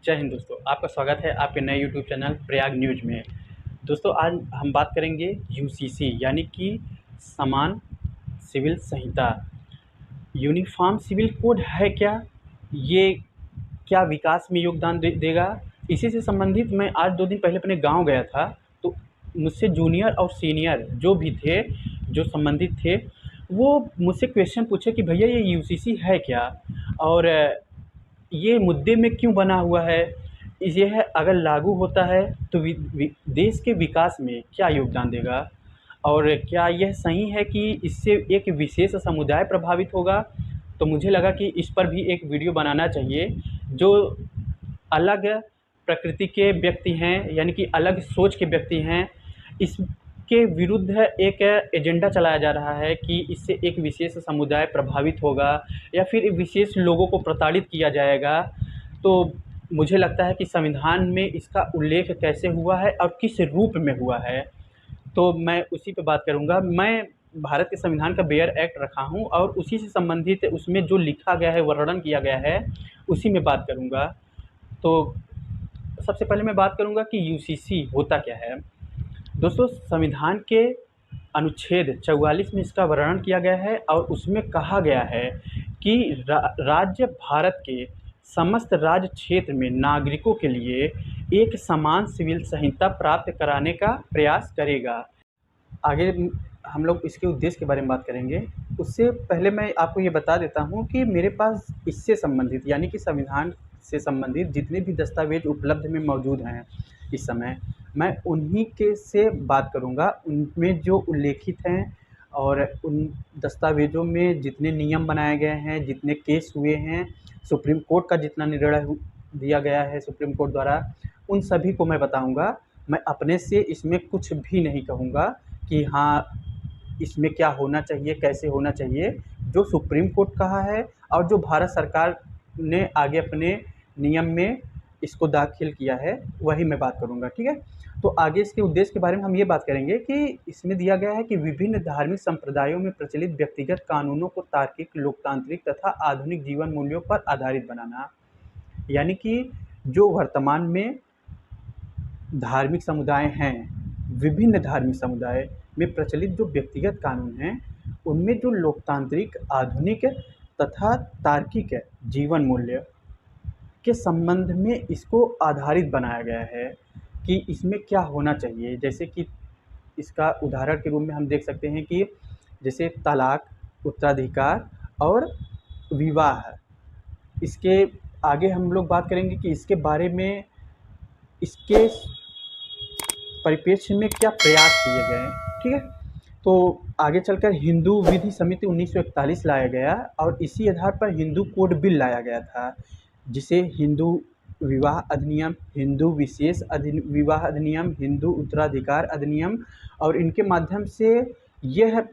जय हिंद दोस्तों, आपका स्वागत है आपके नए यूट्यूब चैनल प्रयाग न्यूज में। दोस्तों, आज हम बात करेंगे यूसीसी यानी कि समान सिविल संहिता। यूनिफॉर्म सिविल कोड है क्या? ये क्या विकास में योगदान देगा? इसी से संबंधित मैं आज 2 दिन पहले अपने गांव गया था, तो मुझसे जूनियर और सीनियर जो भी थे, जो संबंधित थे, वो मुझसे क्वेश्चन पूछे कि भैया ये यूसीसी है क्या? और ये मुद्दे में क्यों बना हुआ है? यह अगर लागू होता है तो देश के विकास में क्या योगदान देगा? और क्या यह सही है कि इससे एक विशेष समुदाय प्रभावित होगा? तो मुझे लगा कि इस पर भी एक वीडियो बनाना चाहिए। जो अलग प्रकृति के व्यक्ति हैं, यानी कि अलग सोच के व्यक्ति हैं, इसके विरुद्ध एक एजेंडा चलाया जा रहा है कि इससे एक विशेष समुदाय प्रभावित होगा या फिर विशेष लोगों को प्रताड़ित किया जाएगा। तो मुझे लगता है कि संविधान में इसका उल्लेख कैसे हुआ है और किस रूप में हुआ है, तो मैं उसी पे बात करूँगा। मैं भारत के संविधान का बेयर एक्ट रखा हूँ और उसी से संबंधित उसमें जो लिखा गया है, वर्णन किया गया है, उसी में बात करूँगा। तो सबसे पहले मैं बात करूँगा कि यूसीसी होता क्या है। दोस्तों, संविधान के अनुच्छेद 44 में इसका वर्णन किया गया है और उसमें कहा गया है कि राज्य भारत के समस्त राज्य क्षेत्र में नागरिकों के लिए एक समान सिविल संहिता प्राप्त कराने का प्रयास करेगा। आगे हम लोग इसके उद्देश्य के बारे में बात करेंगे। उससे पहले मैं आपको ये बता देता हूँ कि मेरे पास इससे संबंधित यानी कि संविधान से संबंधित जितने भी दस्तावेज उपलब्ध में मौजूद हैं इस समय, मैं उन्हीं के से बात करूँगा। उनमें जो उल्लेखित हैं और उन दस्तावेज़ों में जितने नियम बनाए गए हैं, जितने केस हुए हैं, सुप्रीम कोर्ट का जितना निर्णय दिया गया है सुप्रीम कोर्ट द्वारा, उन सभी को मैं बताऊँगा। मैं अपने से इसमें कुछ भी नहीं कहूँगा कि हाँ, इसमें क्या होना चाहिए, कैसे होना चाहिए। जो सुप्रीम कोर्ट कहा है और जो भारत सरकार ने आगे अपने नियम में इसको दाखिल किया है, वही मैं बात करूँगा, ठीक है? तो आगे इसके उद्देश्य के बारे में हम ये बात करेंगे कि इसमें दिया गया है कि विभिन्न धार्मिक संप्रदायों में प्रचलित व्यक्तिगत कानूनों को तार्किक, लोकतांत्रिक तथा आधुनिक जीवन मूल्यों पर आधारित बनाना। यानी कि जो वर्तमान में धार्मिक समुदाय हैं, विभिन्न धार्मिक समुदाय में प्रचलित जो व्यक्तिगत कानून हैं, उनमें जो लोकतांत्रिक, आधुनिक तथा तार्किक जीवन मूल्य के संबंध में इसको आधारित बनाया गया है कि इसमें क्या होना चाहिए। जैसे कि इसका उदाहरण के रूप में हम देख सकते हैं कि जैसे तलाक, उत्तराधिकार और विवाह। इसके आगे हम लोग बात करेंगे कि इसके बारे में, इसके परिप्रेक्ष्य में क्या प्रयास किए गए हैं, ठीक है? तो आगे चलकर हिंदू विधि समिति 1941 लाया गया और इसी आधार पर हिंदू कोड बिल लाया गया था, जिसे हिंदू विवाह अधिनियम, हिंदू विशेष विवाह अधिनियम, हिंदू उत्तराधिकार अधिनियम, और इनके माध्यम से यह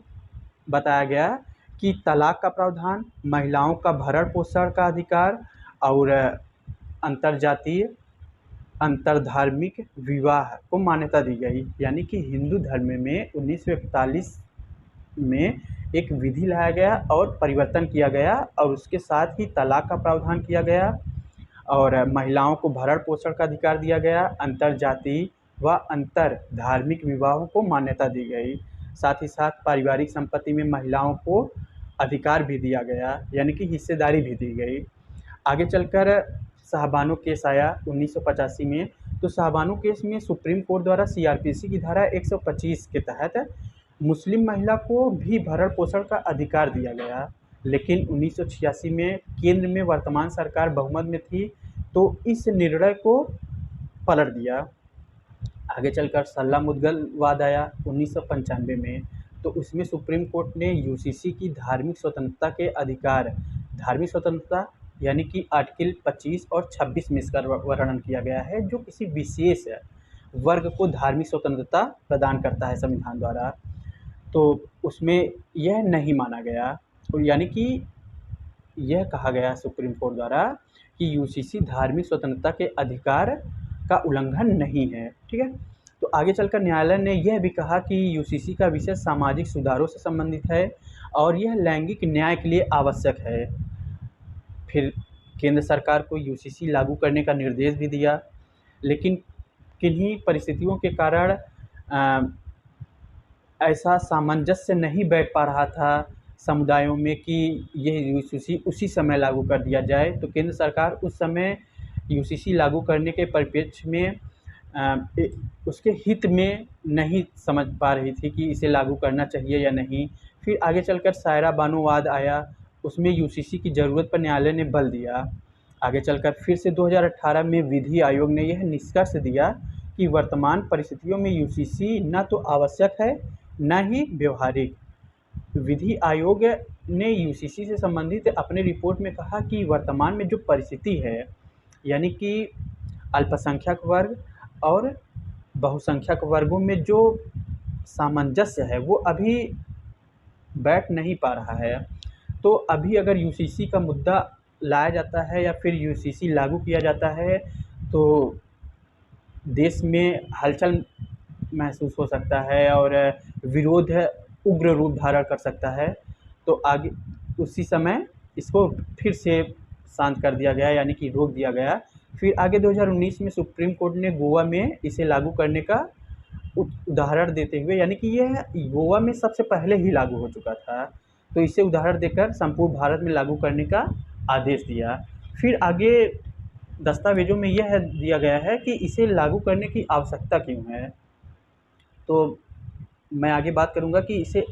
बताया गया कि तलाक का प्रावधान, महिलाओं का भरण पोषण का अधिकार और अंतरजातीय, अंतरधार्मिक विवाह को मान्यता दी गई। यानी कि हिंदू धर्म में 1941 में एक विधि लाया गया और परिवर्तन किया गया और उसके साथ ही तलाक का प्रावधान किया गया और महिलाओं को भरण पोषण का अधिकार दिया गया, अंतरजातीय व अंतर धार्मिक विवाहों को मान्यता दी गई। साथ ही साथ पारिवारिक संपत्ति में महिलाओं को अधिकार भी दिया गया, यानी कि हिस्सेदारी भी दी गई। आगे चलकर शाहबानो केस आया 1985 में। तो शाहबानो केस में सुप्रीम कोर्ट द्वारा सीआरपीसी की धारा 125 के तहत मुस्लिम महिला को भी भरण पोषण का अधिकार दिया गया, लेकिन 1986 में केंद्र में वर्तमान सरकार बहुमत में थी, तो इस निर्णय को पलट दिया। आगे चलकर सल्ला मुद्गल वाद आया 1995 में। तो उसमें सुप्रीम कोर्ट ने यूसीसी की धार्मिक स्वतंत्रता के अधिकार, धार्मिक स्वतंत्रता यानी कि आर्टिकल 25 और 26 में इसका वर्णन किया गया है, जो किसी विशेष वर्ग को धार्मिक स्वतंत्रता प्रदान करता है संविधान द्वारा। तो उसमें यह नहीं माना गया, तो यानी कि यह कहा गया सुप्रीम कोर्ट द्वारा कि यूसीसी धार्मिक स्वतंत्रता के अधिकार का उल्लंघन नहीं है, ठीक है? तो आगे चलकर न्यायालय ने यह भी कहा कि यूसीसी का विषय सामाजिक सुधारों से संबंधित है और यह लैंगिक न्याय के लिए आवश्यक है। फिर केंद्र सरकार को यूसीसी लागू करने का निर्देश भी दिया, लेकिन किन्हीं परिस्थितियों के कारण ऐसा सामंजस्य नहीं बैठ पा रहा था समुदायों में कि यह यूसीसी उसी समय लागू कर दिया जाए। तो केंद्र सरकार उस समय यूसीसी लागू करने के परिप्रेक्ष्य में उसके हित में नहीं समझ पा रही थी कि इसे लागू करना चाहिए या नहीं। फिर आगे चलकर सायरा बानो वाद आया, उसमें यूसीसी की ज़रूरत पर न्यायालय ने बल दिया। आगे चलकर फिर से 2018 में विधि आयोग ने यह निष्कर्ष दिया कि वर्तमान परिस्थितियों में यूसीसी न तो आवश्यक है न ही व्यवहारिक। विधि आयोग ने यूसीसी से संबंधित अपने रिपोर्ट में कहा कि वर्तमान में जो परिस्थिति है, यानी कि अल्पसंख्यक वर्ग और बहुसंख्यक वर्गों में जो सामंजस्य है वो अभी बैठ नहीं पा रहा है। तो अभी अगर यूसीसी का मुद्दा लाया जाता है या फिर यूसीसी लागू किया जाता है तो देश में हलचल महसूस हो सकता है और विरोध उग्र रूप धारण कर सकता है। तो आगे उसी समय इसको फिर से शांत कर दिया गया, यानी कि रोक दिया गया। फिर आगे 2019 में सुप्रीम कोर्ट ने गोवा में इसे लागू करने का उदाहरण देते हुए, यानी कि यह गोवा में सबसे पहले ही लागू हो चुका था, तो इसे उदाहरण देकर संपूर्ण भारत में लागू करने का आदेश दिया। फिर आगे दस्तावेज़ों में यह दिया गया है कि इसे लागू करने की आवश्यकता क्यों है। तो मैं आगे बात करूंगा कि इसे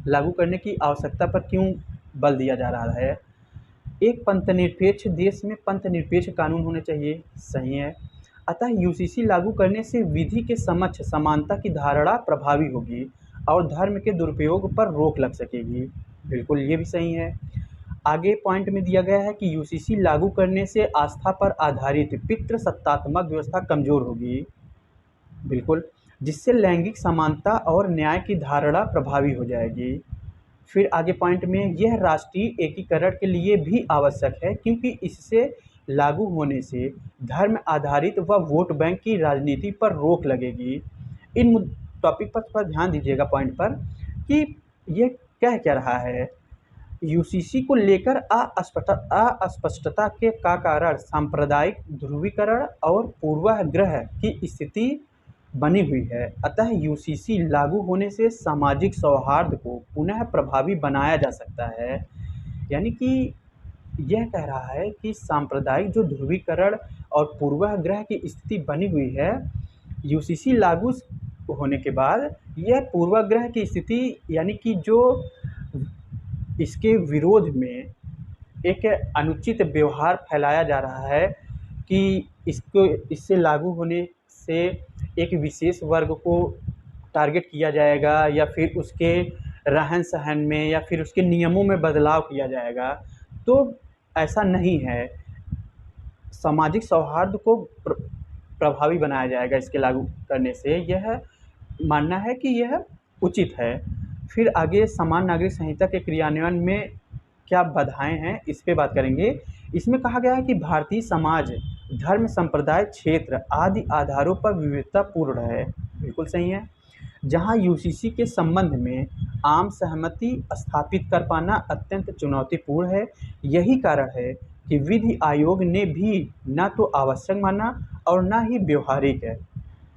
लागू करने की आवश्यकता पर क्यों बल दिया जा रहा है। एक पंथनिरपेक्ष देश में पंथनिरपेक्ष कानून होने चाहिए, सही है। अतः यूसीसी लागू करने से विधि के समक्ष समानता की धारणा प्रभावी होगी और धर्म के दुरुपयोग पर रोक लग सकेगी, बिल्कुल ये भी सही है। आगे पॉइंट में दिया गया है कि यूसीसी लागू करने से आस्था पर आधारित पितृसत्तात्मक व्यवस्था कमज़ोर होगी, बिल्कुल, जिससे लैंगिक समानता और न्याय की धारणा प्रभावी हो जाएगी। फिर आगे पॉइंट में यह राष्ट्रीय एकीकरण के लिए भी आवश्यक है, क्योंकि इससे लागू होने से धर्म आधारित व वोट बैंक की राजनीति पर रोक लगेगी। इन टॉपिक पर ध्यान दीजिएगा पॉइंट पर कि यह कह क्या रहा है। यूसीसी को लेकर अस्पष्टता के का कारण सांप्रदायिक ध्रुवीकरण और पूर्वाग्रह की स्थिति बनी हुई है। अतः यूसीसी लागू होने से सामाजिक सौहार्द को पुनः प्रभावी बनाया जा सकता है। यानी कि यह कह रहा है कि सांप्रदायिक जो ध्रुवीकरण और पूर्वाग्रह की स्थिति बनी हुई है, यूसीसी लागू होने के बाद यह पूर्वाग्रह की स्थिति, यानी कि जो इसके विरोध में एक अनुचित व्यवहार फैलाया जा रहा है कि इससे लागू होने से एक विशेष वर्ग को टारगेट किया जाएगा या फिर उसके रहन सहन में या फिर उसके नियमों में बदलाव किया जाएगा, तो ऐसा नहीं है। सामाजिक सौहार्द को प्रभावी बनाया जाएगा इसके लागू करने से, यह मानना है कि यह उचित है। फिर आगे समान नागरिक संहिता के क्रियान्वयन में क्या बाधाएं हैं, इस पे बात करेंगे। इसमें कहा गया है कि भारतीय समाज धर्म, संप्रदाय, क्षेत्र आदि आधारों पर विविधतापूर्ण है, बिल्कुल सही है। जहां यूसीसी के संबंध में आम सहमति स्थापित कर पाना अत्यंत चुनौतीपूर्ण है। यही कारण है कि विधि आयोग ने भी न तो आवश्यक माना और न ही व्यवहारिक है।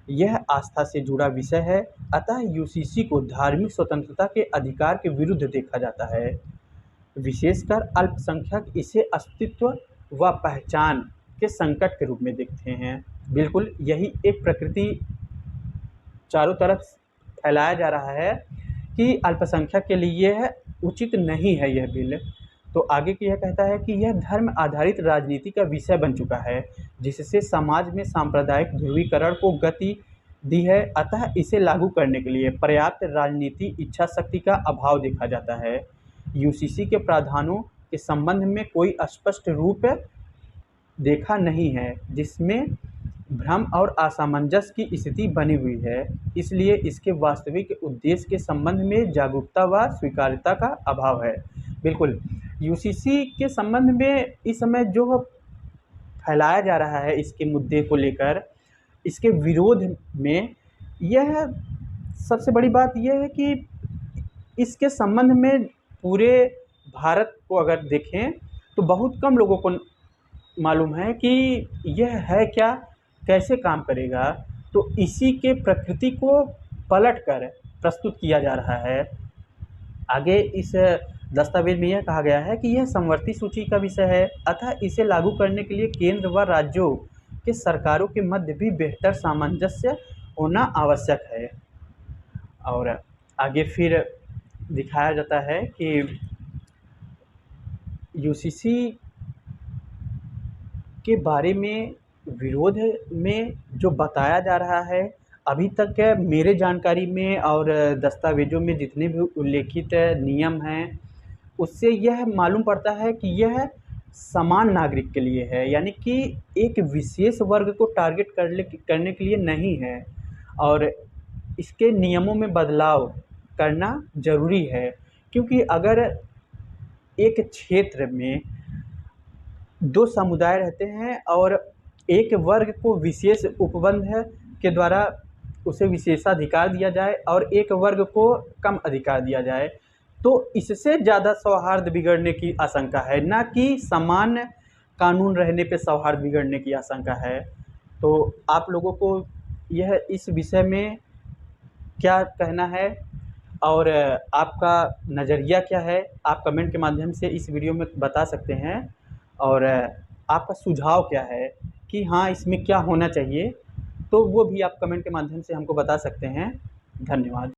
यह आस्था से जुड़ा विषय है, अतः यूसीसी को धार्मिक स्वतंत्रता के अधिकार के विरुद्ध देखा जाता है। विशेषकर अल्पसंख्यक इसे अस्तित्व व पहचान के संकट के रूप में देखते हैं। बिल्कुल यही एक प्रकृति चारों तरफ फैलाया जा रहा है कि अल्पसंख्यक के लिए उचित नहीं है यह बिल। तो आगे की यह कहता है कि यह धर्म आधारित राजनीति का विषय बन चुका है, जिससे समाज में सांप्रदायिक ध्रुवीकरण को गति दी है। अतः इसे लागू करने के लिए पर्याप्त राजनीति इच्छा शक्ति का अभाव देखा जाता है। यूसीसी के प्रावधानों के संबंध में कोई स्पष्ट रूप देखा नहीं है, जिसमें भ्रम और असमंजस की स्थिति बनी हुई है। इसलिए इसके वास्तविक उद्देश्य के संबंध में जागरूकता व स्वीकार्यता का अभाव है। बिल्कुल यूसीसी के संबंध में इस समय जो फैलाया जा रहा है इसके मुद्दे को लेकर, इसके विरोध में, यह सबसे बड़ी बात यह है कि इसके संबंध में पूरे भारत को अगर देखें तो बहुत कम लोगों को मालूम है कि यह है क्या, कैसे काम करेगा, तो इसी के प्रकृति को पलटकर प्रस्तुत किया जा रहा है। आगे इस दस्तावेज में यह कहा गया है कि यह समवर्ती सूची का विषय है, अतः इसे लागू करने के लिए केंद्र व राज्यों के सरकारों के मध्य भी बेहतर सामंजस्य होना आवश्यक है। और आगे फिर दिखाया जाता है कि यूसीसी के बारे में विरोध में जो बताया जा रहा है, अभी तक मेरे जानकारी में और दस्तावेज़ों में जितने भी उल्लेखित नियम हैं, उससे यह मालूम पड़ता है कि यह समान नागरिक के लिए है, यानी कि एक विशेष वर्ग को टारगेट करने के लिए नहीं है। और इसके नियमों में बदलाव करना ज़रूरी है, क्योंकि अगर एक क्षेत्र में 2 समुदाय रहते हैं और एक वर्ग को विशेष उपबंध के द्वारा उसे विशेषाधिकार दिया जाए और एक वर्ग को कम अधिकार दिया जाए, तो इससे ज़्यादा सौहार्द बिगड़ने की आशंका है, ना कि समान कानून रहने पे सौहार्द बिगड़ने की आशंका है। तो आप लोगों को यह इस विषय में क्या कहना है और आपका नज़रिया क्या है, आप कमेंट के माध्यम से इस वीडियो में बता सकते हैं। और आपका सुझाव क्या है कि हाँ, इसमें क्या होना चाहिए, तो वो भी आप कमेंट के माध्यम से हमको बता सकते हैं। धन्यवाद।